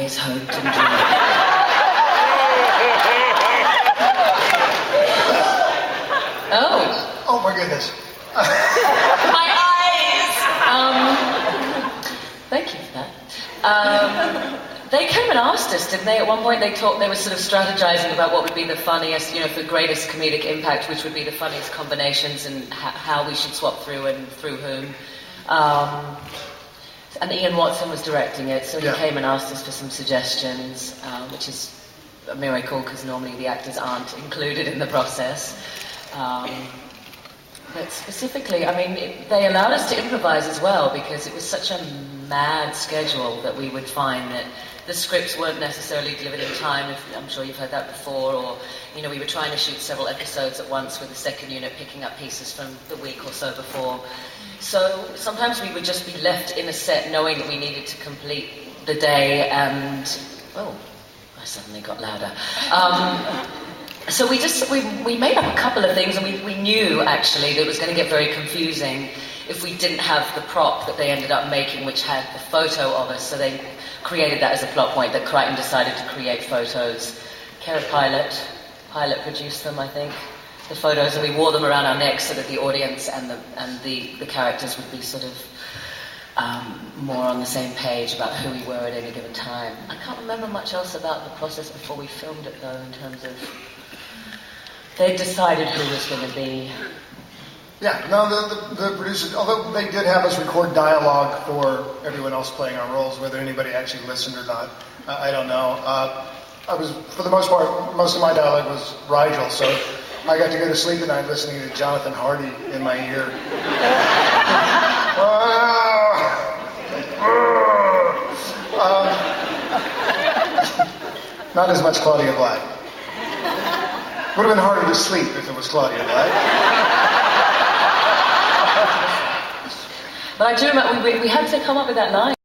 always hoped and dreamed. Oh. Oh my goodness. My eyes! Thank you for that. They came and asked us, didn't they? At one point they were sort of strategizing about what would be the funniest, the greatest comedic impact, which would be the funniest combinations and how we should swap through and through whom. And Ian Watson was directing it, so he came and asked us for some suggestions, which is a miracle because normally the actors aren't included in the process. But specifically, they allowed us to improvise as well because it was such a mad schedule that we would find that the scripts weren't necessarily delivered in time. I'm sure you've heard that before, or we were trying to shoot several episodes at once with the second unit picking up pieces from the week or so before. So sometimes we would just be left in a set knowing that we needed to complete the day and... Oh, I suddenly got louder. So we made up a couple of things, and we knew actually that it was going to get very confusing if we didn't have the prop that they ended up making, which had the photo of us. So they created that as a plot point that Crichton decided to create photos. Kara Pilot produced them, I think, the photos, and we wore them around our necks so that the audience and the characters would be sort of more on the same page about who we were at any given time. I can't remember much else about the process before we filmed it, though, in terms of... They decided who was going to be. Yeah, no, the producers, although they did have us record dialogue for everyone else playing our roles, whether anybody actually listened or not, I don't know. I was, for the most part, most of my dialogue was Rigel, so I got to go to sleep at night listening to Jonathan Hardy in my ear. Not as much Claudia Black. Would have been harder to sleep if it was Claudia Black. But I do remember we had to come up with that line.